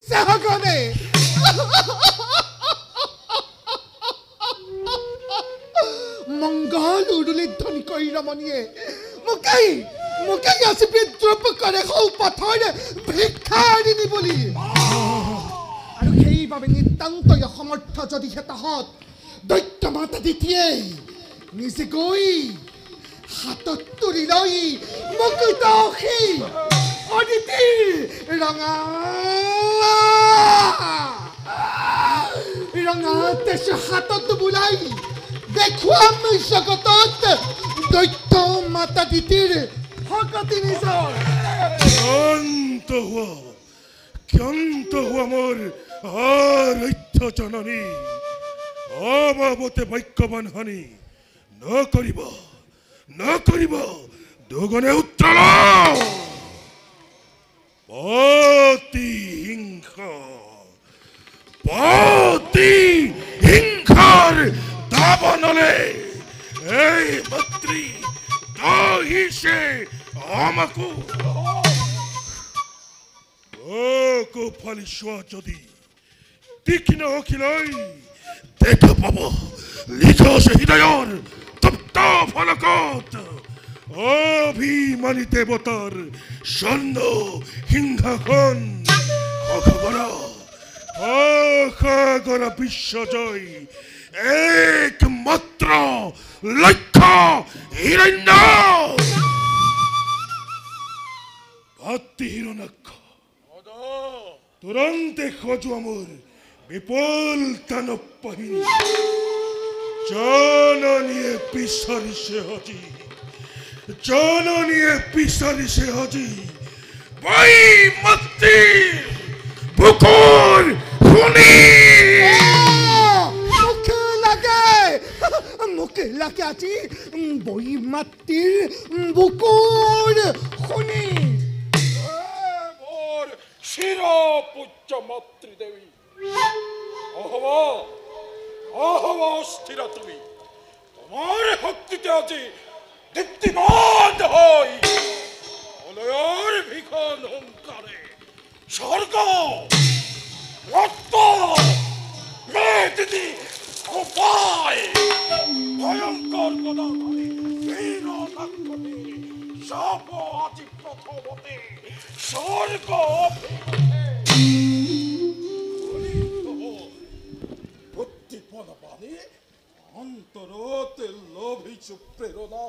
সাহগনে মঙ্গল উৰুলি ধ্বনি কৰি ৰমণীয়ে মোকেই আছে বিদ্ৰোহ কৰে সৌ পথৰে ভিক্ষা আনি বুলি আৰু সেইবাবে নিতান্তই অসমৰ্থ যদিহে তাহত দৈত্য মাতা দিতিয়ে নিজে গৈ হাতত তুলি লৈ মুকুটসী অদিতিৰ ৰঙা তেজ হাতত বোলাই দেখুৱাম জগতত দৈত্য মাতা দিতিৰ শক্তি নিজৰ ক্ষান্ত হোৱা মোৰ আৰাধ্য জননী অবাবতে বাক্যবান হানি নকৰিব দুগুণে উত্তল প্ৰতিহিংসাৰ দাবনলে এই মাতৃ দহিছে আমাকো ফালি চোৱা যদি তীক্ষ্ণ অখিলৈ দেখা পাব লিখা আছে হৃদয়ৰ তপ্ত ফলকত অভিমানী দেৱতাৰ স্বৰ্ণ সিংহাসন অসাগৰ বিশ্বজয় একমাত্ৰ লক্ষ্য হিৰণ্য ভাতৃহিৰণ্যাক্ষ তুৰন্তে সজোৱা মোৰ বিপুল দানৱ বাহিনী জননীয়ে বিচাৰিছে হজি বৈ মাতৃ বুকুৰ শুনি মুখে লাগে আজি বৈ মাতৃৰ বুকুৰ শুনি মোৰ চিৰপূজ্য মাতৃদেৱী অহব স্থিৰ তুমি তোমাৰ শক্তিতে আজি দীপ্তিমান হৈ অলয়ৰ ভীষণ হুংকাৰে স্বৰ্গ ৰক্ত মেদিনী কোপাই ভয়ংকৰ গদাধাৰী বীৰ নাগমণি যাব আজি প্ৰথমতে স্বৰ্গ বুদ্ধিপন পানী অন্তৰতে লভিছো প্ৰেৰণা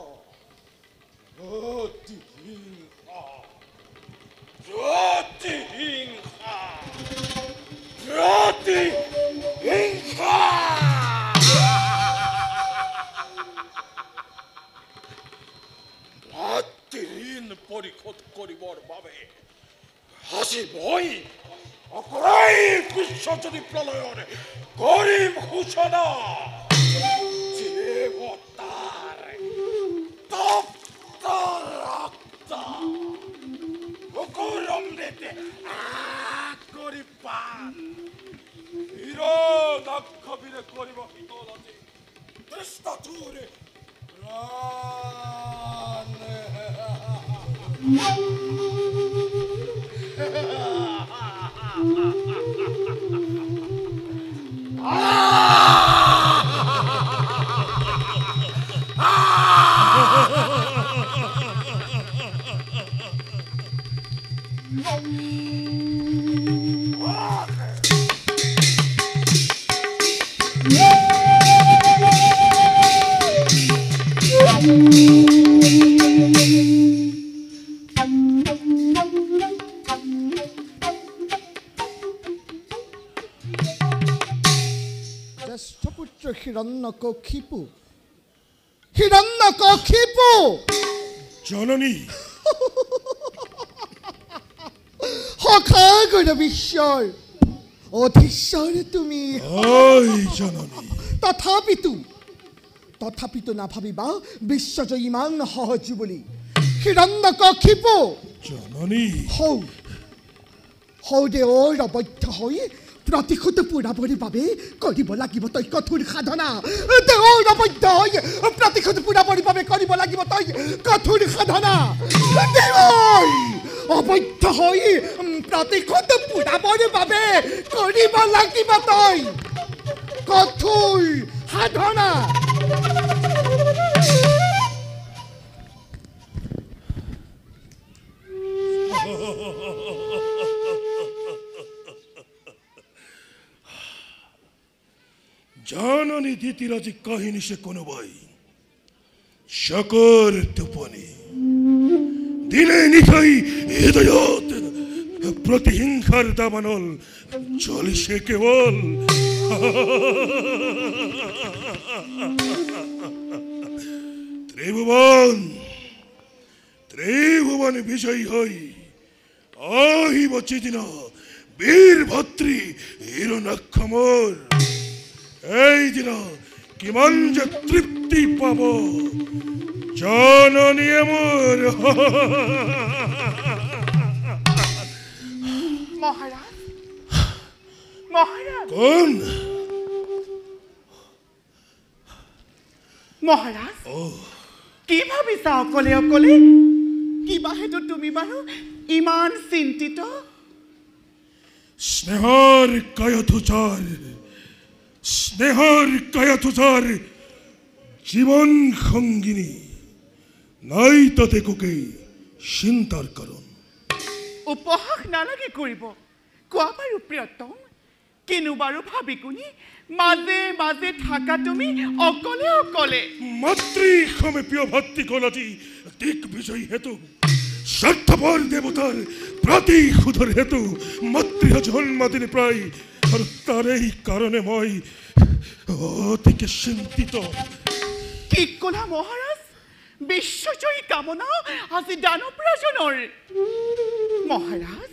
ঋণ পৰিশোধ কৰিবৰ বাবে আজি মই অকৰাই বিশ্বজনী প্ৰলয়ৰ কৰিম সূচনা দেৱতাৰ তপ্ত ৰক্ত বুকুৰ অমৃতে কৰি পান হিৰণ্যাক্ষবীৰে কৰিব শীতল আজি কৃষ্ণটোৰ জ্যেষ্ঠপুত্ৰ হিৰণ্যকশিপু জননী সখাগৰ বিশ্বৰ অধীশ্বৰ তুমি জননী তথাপিতো নাভাবিবা বিশ্বজয় ইমান সহজ বুলি হিৰণ্যকশিপু জননী দেৱৰ অবৈধ হৈ প্ৰতিশোধ পুৰাবৰ বাবে কৰিব লাগিব তই কঠোৰ সাধনা দেৱৰ অবৈধ হৈ প্ৰতিশোধ পুৰাবৰ বাবে কৰিব লাগিব তই কঠোৰ সাধনা দেৱৰ অবৈধ হৈ প্ৰতিশোধ পুৰাবৰ বাবে কৰিব লাগিব তই কঠোৰ সাধনা। জাননি দিতিরাজি কাহিনী সে কোনোবাই সকর তুপনি দিনে নিশাই হৃদয়ত প্রতিহিংসার দাবানল চলিছে কেবল ত্রিভুবন বিজয়ী হই আহিব চিদিন বীর ভদ্রী হিরণাক্ষমর এই দিন কিমান যে তৃপ্তি পাব জননী আমার। মহারাজ মহারাজ কোন মহারাজ কি ভাবিছা অকলে অকলে কিবা হেতু তুমি বাৰু ইমান চিন্তিত? স্নেহৰ কায়াতুচাৰ জীবন সঙ্গিনী নাই তাতে কোকেই চিন্তাৰ কাৰণ। উপহাস নালাগে কৰিব কোৱা বাৰু প্ৰিয়তম, কিনো বাৰু ভাবি কুনি মাজে মাজে থাকা তুমি অকলে অকলে? মাতৃক্ষমে প্রিয় ভক্তি কলতি দিক বিজয়ী হেতু স্বার্থপর দেবতার প্রতিশোধর হেতু মাতৃহ জন্মাদিনী প্রায় আর তার এই কারণে মই অতিকে চিন্তিত। কি কলা মহারাজ? বিশ্বজয়ী কামনা আজি দানৱ ৰাজনৰ। মহাৰাজ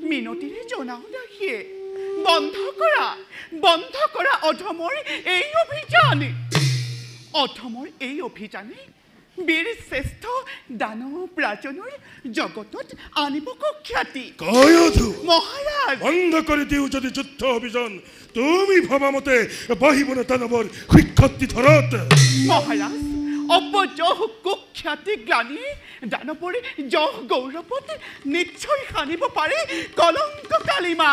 মিনতিৰে জনাও ৰাখিয়ে বন্ধ কৰা অধমৰ এই অভিযান। অধমৰ এই অভিযানে বীৰ শ্ৰেষ্ঠ দানৱ ৰাজনৰ জগতত আনিব খ্যাতি। মহারাজ বন্ধ করে দিও যদি যুদ্ধ অভিযান তুমি ভাবা মতে বাহিব না দানবর শিক্ষার্থী ধরত। মহারাজ অপযহ কুখ্যাতি গ্লানি দানৱৰ যহ গৌৰৱত নিশ্চয় সানিব পাৰে কলংক কালিমা।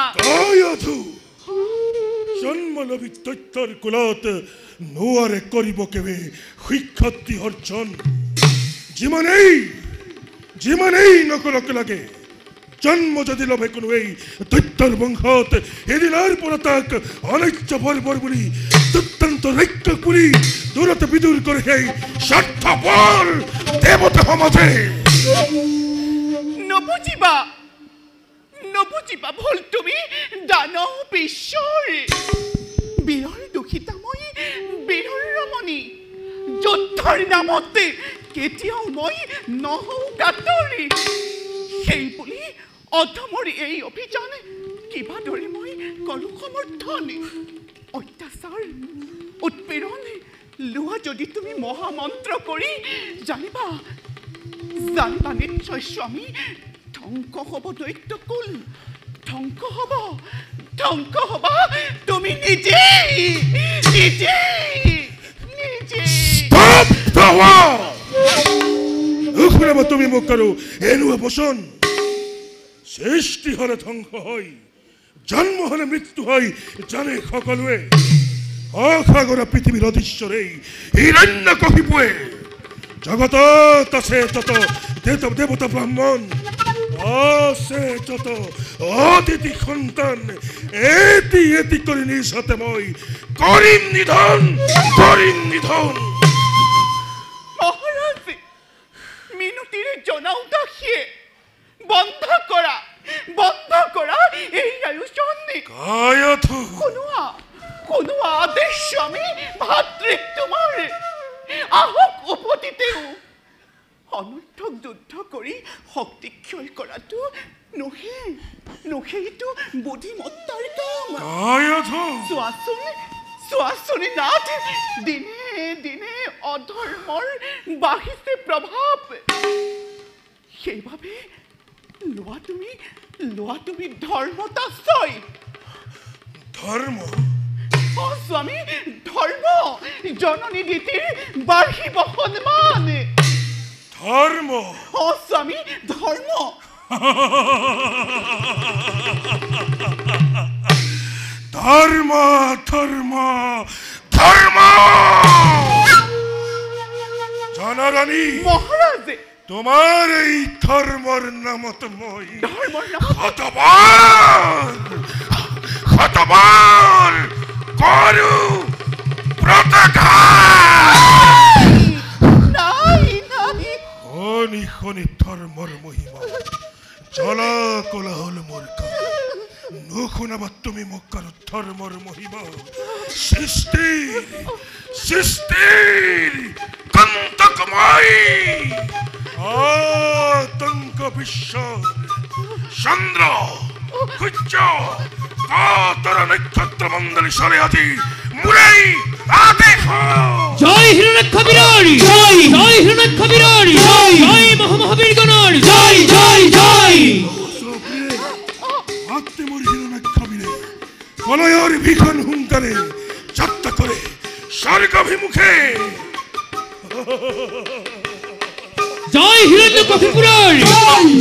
জন্মলভী দৈত্যৰ কুলত নোৱাৰে কৰিব কেবে শিক্ষাৰ্থী অৰ্জন। যিমানেই নকলক লাগে জন্ম যদি লভে কোনো এই দৈত্যৰ বংশত এদিনাৰ পৰা তাক অনৈত্য বৰ্বৰ বুলি দুৰ্দান্ত ৰাক্ষস বুলি দূৰতে বিদূৰ কৰে সেই স্বাৰ্থপৰ দেৱতা সমাজে। নবুজিবা ভুল তুমি দানৱ বিশ্বৰ বীৰৰ দুখিতাময়ী বীৰৰ ৰমণী যুদ্ধৰ নামতে কেতিয়াও মই নহওঁ গাতৰি। সেই বুলি অধমৰ এই অভিযান কিবা দৰে মই কৰো সমৰ্থন। অত্যাচাৰ উৎপীড়ন লোৱা যদি তুমি মহামন্ত্ৰ কৰি জানিবা নিশ্চয় স্বামী ধ্বংস হব দৈত্যকুল, ধ্বংস হবা তুমি নিজেই। তুমি মোক আৰু এনেকুৱা বচন সৃষ্টি হলে ধ্বংস হয় জন্ম হলে মৃত্যু হয় জানে সকলোৱে। অসাগৰা পৃথিৱীৰ অধীশ্বৰে হিৰণ্যকশিপুৱে জগতত আছে যত দেৱতা ব্ৰাহ্মণ আছে যত অতিথি সন্তান এটি কৰি নিজ হাতে মই কৰিম নিধন। মহাৰাজ মিনতিৰে জনাও দাসীয়ে বন্ধ কৰা এই আয়োজন। কোনো আদেশ স্বামী ভাতৃক তোমাৰ আহক উপতিতেও অনৰ্থক যুদ্ধ কৰি শক্তি ক্ষয় কৰাটো নহেইটো বুদ্ধিমত্তাৰ কাম। চোৱাচোন নাথ দিনে অধৰ্মৰ বাঢ়িছে প্ৰভাৱ। সেইবাবে লোৱা তুমি ধৰ্মতাশ্ৰয়। স্বামী ধৰ্ম জননী দিতিৰ বাঢ়িব সন্মান। স্বামী ধৰ্ম ধর্ম ধর্ম ধর্ম জানারানী মহারাজ তোমার এই ধর্মর নামতময় ধর্মর নাম হতবান হতবান করু প্রত্যাঘাত নাই নাই খনি খনি ধর্মর মহিমা চলা কোলাহল মোর কাল নখুনাবার তুমি মক্কার ধর্মর মহিমা সৃষ্টির সৃষ্টির কন্তকময় আতঙ্ক বিশ্ব চন্দ্র সূর্য কাতর নক্ষত্র মণ্ডলী সরে আজি মুরাই আদেশ জয় হিরণ্যাক্ষ বিরারি জয় জয় হিরণ্যাক্ষ বিরারি জয় জয় মহামহাবীর গণার জয় জয় জয় আত্মে মোর হিরণ্যাক্ষ বীরে প্রলয়ের ভীষণ হুঙ্কারে যাত্রা করে স্বর্গাভিমুখে জয় হিরণ্যকশিপু বিরারি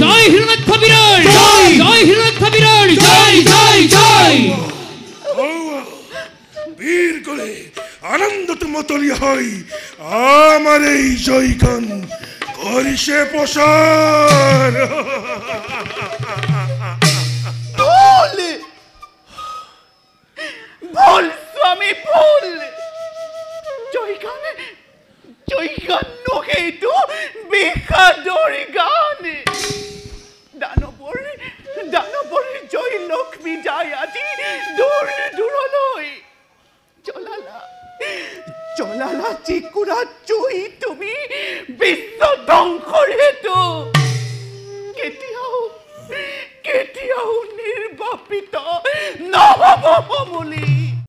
জয় হিরণ্যাক্ষ বিরারি জয় জয় হিরণ্যাক্ষ বিরারি জয় জয় জয় বীর করে আনন্দতে মতলিয়া হই আমার এই জয়গান করিসে প্রসার ভুল ভুল স্বামী ভুল জয়গান জয়গান নহে এইটো বিষাদৰ গান দানৱৰ দানৱৰ জয় লক্ষ্মী যায় আজি দূৰ দূৰলৈ জ্বলালা জ্বলালা চিকুৰা জুই তুমি বিশ্ব ধ্বংসৰ হেতু কেতিয়াও কেতিয়াও নিৰ্বাপিত নহ'ব